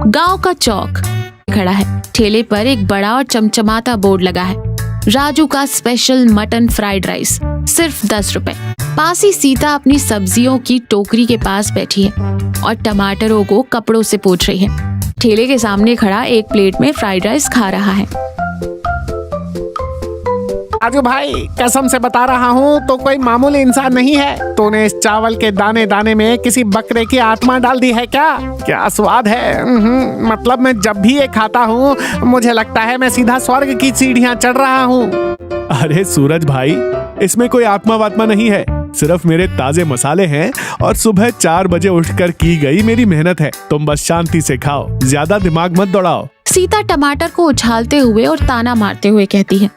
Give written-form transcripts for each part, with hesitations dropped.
गांव का चौक खड़ा है। ठेले पर एक बड़ा और चमचमाता बोर्ड लगा है, राजू का स्पेशल मटन फ्राइड राइस, सिर्फ 10 रुपए। पास ही सीता अपनी सब्जियों की टोकरी के पास बैठी है और टमाटरों को कपड़ों से पोंछ रही है। ठेले के सामने खड़ा एक प्लेट में फ्राइड राइस खा रहा है। राजू भाई, कसम से बता रहा हूँ तो कोई मामूली इंसान नहीं है। तूने इस चावल के दाने दाने में किसी बकरे की आत्मा डाल दी है क्या? क्या स्वाद है। मतलब मैं जब भी ये खाता हूँ मुझे लगता है मैं सीधा स्वर्ग की सीढ़ियाँ चढ़ रहा हूँ। अरे सूरज भाई, इसमें कोई आत्मा वात्मा नहीं है, सिर्फ मेरे ताजे मसाले हैं और सुबह 4 बजे उठकर की गई मेरी मेहनत है। तुम बस शांति से खाओ, ज्यादा दिमाग मत दौड़ाओ। सीता टमाटर को उछालते हुए और ताना मारते हुए कहती है,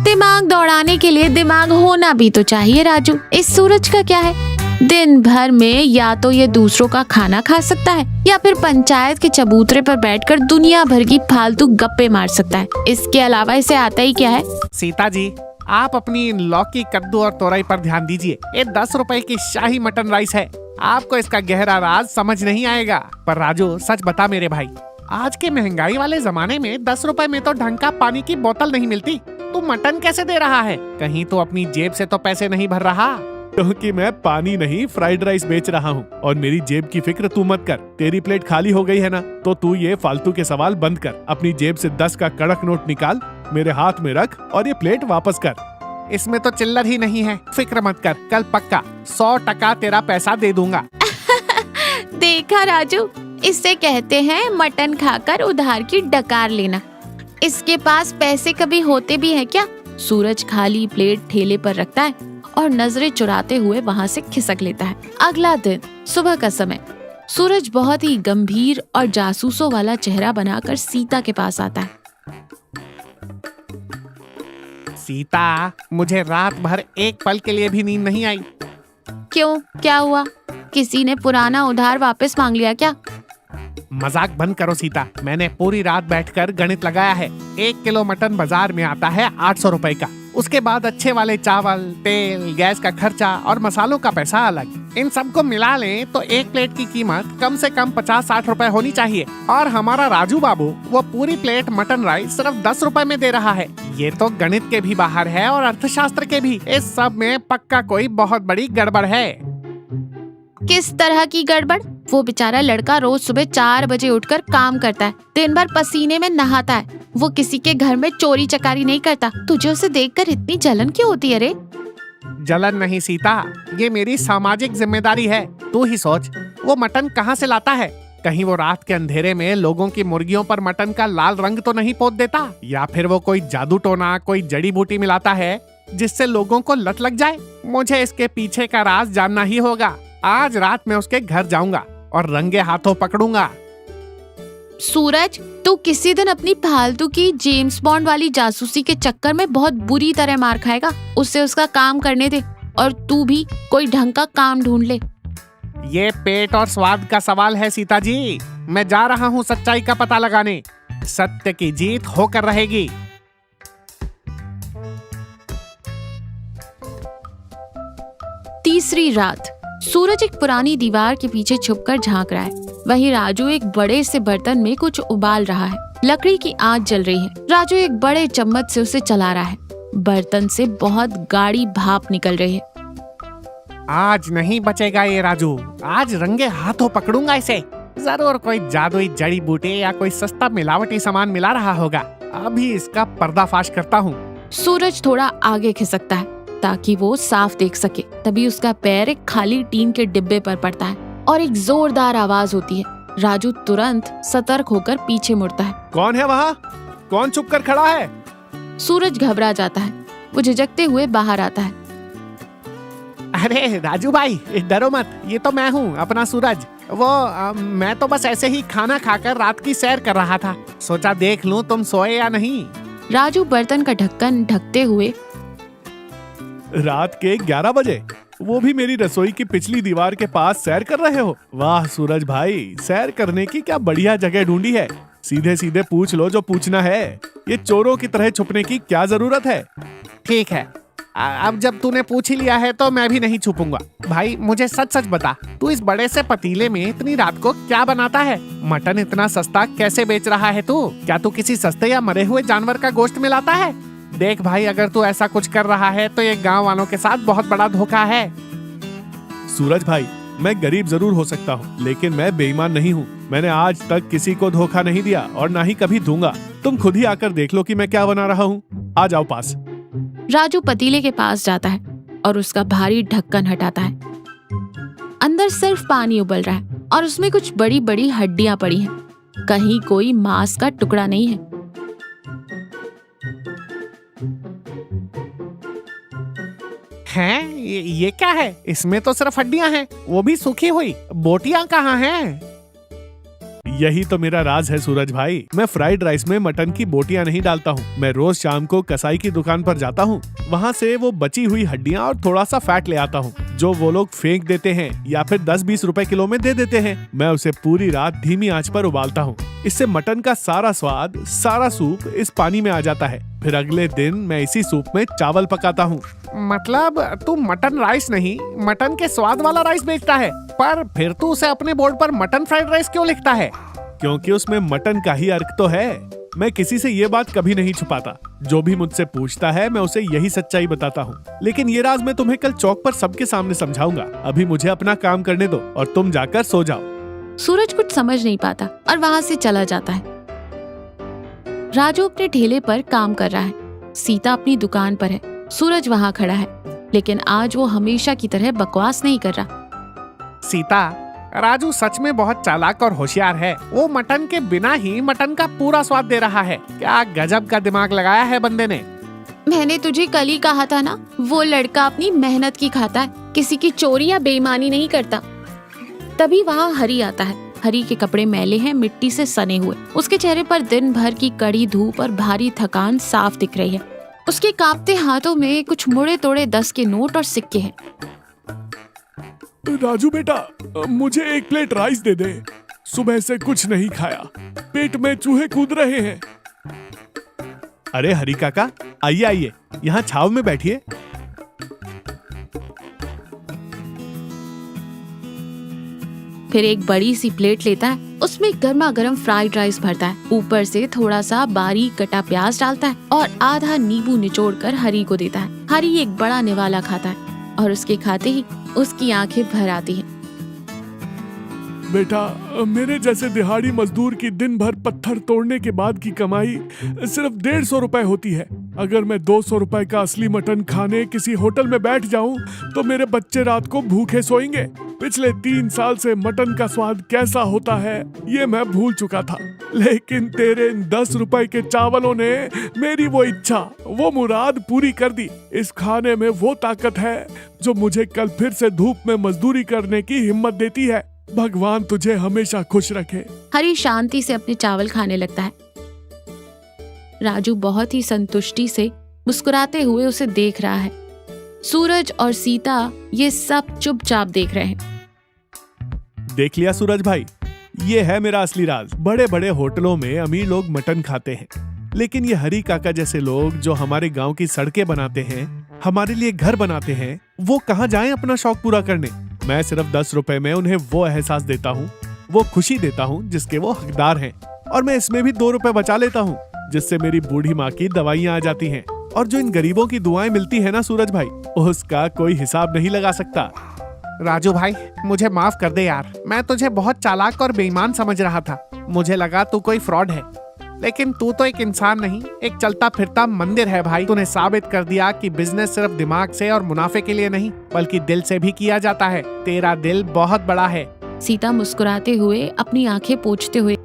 दिमाग दौड़ाने के लिए दिमाग होना भी तो चाहिए राजू। इस सूरज का क्या है, दिन भर में या तो ये दूसरों का खाना खा सकता है या फिर पंचायत के चबूतरे पर बैठकर दुनिया भर की फालतू गप्पे मार सकता है। इसके अलावा इसे आता ही क्या है। सीता जी, आप अपनी लौकी, कद्दू और तोरई पर ध्यान दीजिए। ये 10 रुपए की शाही मटन राइस है। आपको इसका गहरा राज समझ नहीं आएगा। पर राजू, सच बता मेरे भाई, आज के महंगाई वाले जमाने में 10 रुपए में तो ढंग का पानी की बोतल नहीं मिलती। तू मटन कैसे दे रहा है? कहीं तो अपनी जेब से तो पैसे नहीं भर रहा? क्योंकि मैं पानी नहीं फ्राइड राइस बेच रहा हूँ और मेरी जेब की फिक्र तू मत कर। तेरी प्लेट खाली हो गई है ना, तो तू ये फालतू के सवाल बंद कर। अपनी जेब से 10 का कड़क नोट निकाल, मेरे हाथ में रख और ये प्लेट वापस कर। इसमें तो चिल्लर ही नहीं है। फिक्र मत कर, कल पक्का 100% तेरा पैसा दे दूंगा। देखा राजू, इससे कहते हैं मटन खाकर उधार की डकार लेना। इसके पास पैसे कभी होते भी हैं क्या? सूरज खाली प्लेट ठेले पर रखता है और नजरें चुराते हुए वहाँ से खिसक लेता है। अगला दिन सुबह का समय, सूरज बहुत ही गंभीर और जासूसों वाला चेहरा बनाकर सीता के पास आता है। सीता, मुझे रात भर एक पल के लिए भी नींद नहीं आई। क्यों, क्या हुआ? किसी ने पुराना उधार वापस मांग लिया क्या? मजाक बंद करो सीता, मैंने पूरी रात बैठकर गणित लगाया है। 1 किलो मटन बाजार में आता है 800 रुपए का। उसके बाद अच्छे वाले चावल, तेल, गैस का खर्चा और मसालों का पैसा अलग। इन सबको मिला लें तो एक प्लेट की कीमत कम से कम 50-60 रुपए होनी चाहिए। और हमारा राजू बाबू वो पूरी प्लेट मटन राइस सिर्फ 10 रुपए में दे रहा है। ये तो गणित के भी बाहर है और अर्थशास्त्र के भी। इस सब में पक्का कोई बहुत बड़ी गड़बड़ है। किस तरह की गड़बड़? वो बेचारा लड़का रोज सुबह 4 बजे उठकर काम करता है, दिन भर पसीने में नहाता है। वो किसी के घर में चोरी चकारी नहीं करता। तुझे उसे देखकर इतनी जलन क्यों होती है रे? जलन नहीं सीता, ये मेरी सामाजिक जिम्मेदारी है। तू ही सोच, वो मटन कहाँ से लाता है? कहीं वो रात के अंधेरे में लोगों की मुर्गियों पर मटन का लाल रंग तो नहीं पोत देता? या फिर वो कोई जादू टोना, कोई जड़ी बूटी मिलाता है जिससे लोगों को लत लग जाए? मुझे इसके पीछे का राज जानना ही होगा। आज रात में उसके घर जाऊंगा और रंगे हाथों पकड़ूंगा। सूरज, तू किसी दिन अपनी फालतू की जेम्स बॉन्ड वाली जासूसी के चक्कर में बहुत बुरी तरह मार खाएगा। उससे उसका काम करने दे और तू भी कोई ढंग का काम ढूंढ ले। ये पेट और स्वाद का सवाल है सीता जी। मैं जा रहा हूँ सच्चाई का पता लगाने। सत्य की जीत होकर रहेगी। तीसरी रात, सूरज एक पुरानी दीवार के पीछे छुपकर झांक रहा है। वहीं राजू एक बड़े से बर्तन में कुछ उबाल रहा है। लकड़ी की आंच जल रही है। राजू एक बड़े चम्मच से उसे चला रहा है। बर्तन से बहुत गाढ़ी भाप निकल रही है। आज नहीं बचेगा ये राजू। आज रंगे हाथों पकड़ूंगा इसे। जरूर कोई जादुई जड़ी बूटी या कोई सस्ता मिलावटी सामान मिला रहा होगा। अभी इसका पर्दाफाश करता हूँ। सूरज थोड़ा आगे खिसकता है ताकि वो साफ देख सके। तभी उसका पैर एक खाली टीन के डिब्बे पर पड़ता है और एक जोरदार आवाज होती है। राजू तुरंत सतर्क होकर पीछे मुड़ता है। कौन है वहाँ? कौन छुप कर खड़ा है? सूरज घबरा जाता है। वो झिझकते हुए बाहर आता है। अरे राजू भाई, डरो मत, ये तो मैं हूँ, अपना सूरज। मैं तो बस ऐसे ही खाना खाकर रात की सैर कर रहा था। सोचा देख लूं तुम सोए या नहीं। राजू बर्तन का ढक्कन ढकते हुए, रात के 11 बजे? वो भी मेरी रसोई की पिछली दीवार के पास सैर कर रहे हो? वाह सूरज भाई, सैर करने की क्या बढ़िया जगह ढूंढी है। सीधे सीधे पूछ लो जो पूछना है। ये चोरों की तरह छुपने की क्या जरूरत है? ठीक है, अब जब तूने पूछ ही लिया है तो मैं भी नहीं छुपूंगा। भाई मुझे सच सच बता, तू इस बड़े से पतीले में इतनी रात को क्या बनाता है? मटन इतना सस्ता कैसे बेच रहा है तू? क्या तू किसी सस्ते या मरे हुए जानवर का गोश्त मिलाता है? देख भाई, अगर तू ऐसा कुछ कर रहा है तो ये गांव वालों के साथ बहुत बड़ा धोखा है। सूरज भाई, मैं गरीब जरूर हो सकता हूँ, लेकिन मैं बेईमान नहीं हूँ। मैंने आज तक किसी को धोखा नहीं दिया और ना ही कभी दूंगा। तुम खुद ही आकर देख लो कि मैं क्या बना रहा हूँ। आ जाओ पास। राजू पतीले के पास जाता है और उसका भारी ढक्कन हटाता है। अंदर सिर्फ पानी उबल रहा है और उसमें कुछ बड़ी बड़ी हड्डियां पड़ी हैं। कहीं कोई मांस का टुकड़ा नहीं है। हैं? ये क्या है? इसमें तो सिर्फ हड्डियां हैं, वो भी सूखी हुई। बोटियां कहाँ हैं? यही तो मेरा राज है सूरज भाई। मैं फ्राइड राइस में मटन की बोटियां नहीं डालता हूँ। मैं रोज शाम को कसाई की दुकान पर जाता हूँ, वहाँ से वो बची हुई हड्डियां और थोड़ा सा फैट ले आता हूँ, जो वो लोग फेंक देते हैं या फिर 10-20 रुपए किलो में दे देते हैं। मैं उसे पूरी रात धीमी आंच पर उबालता हूँ। इससे मटन का सारा स्वाद, सारा सूप इस पानी में आ जाता है। फिर अगले दिन मैं इसी सूप में चावल पकाता हूँ। मतलब तू मटन राइस नहीं, मटन के स्वाद वाला राइस बेचता है? पर फिर तू उसे अपने बोर्ड पर मटन फ्राइड राइस क्यों लिखता है? क्योंकि उसमें मटन का ही अर्क तो है। मैं किसी से ये बात कभी नहीं छुपाता। जो भी मुझसे पूछता है मैं उसे यही सच्चाई बताता हूँ। लेकिन ये राज मैं तुम्हें कल चौक पर सबके सामने समझाऊंगा। अभी मुझे अपना काम करने दो और तुम जाकर सो जाओ। सूरज कुछ समझ नहीं पाता और वहाँ से चला जाता है। राजू अपने ठेले पर काम कर रहा है। सीता अपनी दुकान पर है। सूरज वहाँ खड़ा है, लेकिन आज वो हमेशा की तरह बकवास नहीं कर रहा। सीता, राजू सच में बहुत चालाक और होशियार है। वो मटन के बिना ही मटन का पूरा स्वाद दे रहा है। क्या गजब का दिमाग लगाया है बंदे ने। मैंने तुझे कल ही कहा था ना, वो लड़का अपनी मेहनत की खाता है, किसी की चोरी या बेईमानी नहीं करता। तभी वहाँ हरी आता है। हरी के कपड़े मैले हैं, मिट्टी से सने हुए। उसके चेहरे पर दिन भर की कड़ी धूप और भारी थकान साफ दिख रही है। उसके कांपते हाथों में कुछ मुड़े तोड़े 10 के नोट और सिक्के हैं। राजू बेटा, मुझे 1 प्लेट राइस दे दे। सुबह से कुछ नहीं खाया, पेट में चूहे कूद रहे हैं। अरे हरी काका, आइए आइए, यहाँ छाव में बैठिए। फिर एक बड़ी सी प्लेट लेता है, उसमें गर्मा गर्म फ्राइड राइस भरता है, ऊपर से थोड़ा सा बारीक कटा प्याज डालता है और आधा नींबू निचोड़कर हरी को देता है। हरी एक बड़ा निवाला खाता है और उसके खाते ही उसकी आंखें भर आती हैं। बेटा, मेरे जैसे दिहाड़ी मजदूर की दिन भर पत्थर तोड़ने के बाद की कमाई सिर्फ 150 रुपए होती है। अगर मैं 200 रुपए का असली मटन खाने किसी होटल में बैठ जाऊं तो मेरे बच्चे रात को भूखे सोएंगे। पिछले 3 साल से मटन का स्वाद कैसा होता है ये मैं भूल चुका था, लेकिन तेरे 10 रुपए के चावलों ने मेरी वो इच्छा, वो मुराद पूरी कर दी। इस खाने में वो ताकत है जो मुझे कल फिर से धूप में मजदूरी करने की हिम्मत देती है। भगवान तुझे हमेशा खुश रखे। हरी शांति से अपने चावल खाने लगता है। राजू बहुत ही संतुष्टि से मुस्कुराते हुए उसे देख रहा है। सूरज और सीता ये सब चुपचाप देख रहे हैं। देख लिया सूरज भाई, ये है मेरा असली राज। बड़े बड़े होटलों में अमीर लोग मटन खाते हैं, लेकिन ये हरी काका जैसे लोग जो हमारे गांव की सड़कें बनाते हैं, हमारे लिए घर बनाते हैं, वो कहाँ जाएं अपना शौक पूरा करने। मैं सिर्फ 10 रुपए में उन्हें वो एहसास देता हूँ, वो खुशी देता हूँ जिसके वो हकदार हैं। और मैं इसमें भी 2 रुपए बचा लेता हूँ, जिससे मेरी बूढ़ी माँ की दवाइयाँ आ जाती हैं। और जो इन गरीबों की दुआएं मिलती है ना सूरज भाई, उसका कोई हिसाब नहीं लगा सकता। राजू भाई, मुझे माफ कर दे यार। मैं तुझे बहुत चालाक और बेईमान समझ रहा था। मुझे लगा तू कोई फ्रॉड है, लेकिन तू तो एक इंसान नहीं, एक चलता फिरता मंदिर है भाई। तूने साबित कर दिया कि बिजनेस सिर्फ दिमाग से और मुनाफे के लिए नहीं, बल्कि दिल से भी किया जाता है। तेरा दिल बहुत बड़ा है। सीता मुस्कुराते हुए अपनी आंखें पोंछते हुए,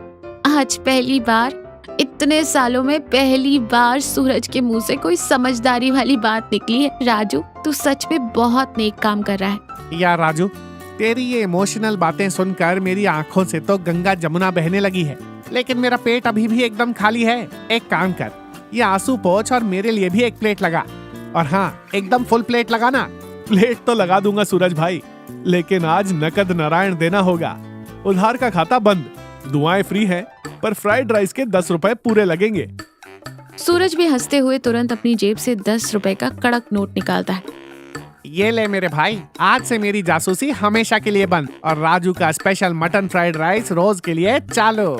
आज पहली बार, इतने सालों में पहली बार सूरज के मुंह से कोई समझदारी वाली बात निकली है। राजू, तू सच में बहुत नेक काम कर रहा है। यार राजू, तेरी ये इमोशनल बातें सुनकर मेरी आंखों से तो गंगा जमुना बहने लगी है, लेकिन मेरा पेट अभी भी एकदम खाली है। एक काम कर, ये आंसू पोंछ और मेरे लिए भी 1 प्लेट लगा। और हाँ, एकदम फुल प्लेट लगाना। प्लेट तो लगा दूंगा सूरज भाई, लेकिन आज नकद नारायण देना होगा। उधार का खाता बंद। दुआएं फ्री हैं, पर फ्राइड राइस के 10 रुपए पूरे लगेंगे। सूरज भी हंसते हुए तुरंत अपनी जेब से 10 रुपए का कड़क नोट निकालता है। ये ले मेरे भाई, आज से मेरी जासूसी हमेशा के लिए बंद और राजू का स्पेशल मटन फ्राइड राइस रोज के लिए चालू।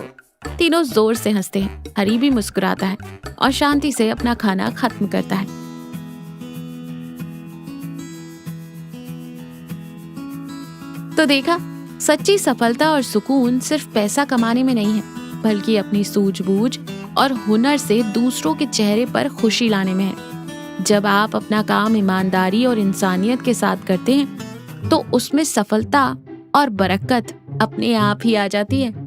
तीनों जोर से हंसते हैं। हरी भी मुस्कुराता है और शांति से अपना खाना खत्म करता है। तो देखा, सच्ची सफलता और सुकून सिर्फ पैसा कमाने में नहीं है, बल्कि अपनी सूझबूझ और हुनर से दूसरों के चेहरे पर खुशी लाने में है। जब आप अपना काम ईमानदारी और इंसानियत के साथ करते हैं, तो उसमें सफलता और बरकत अपने आप ही आ जाती है।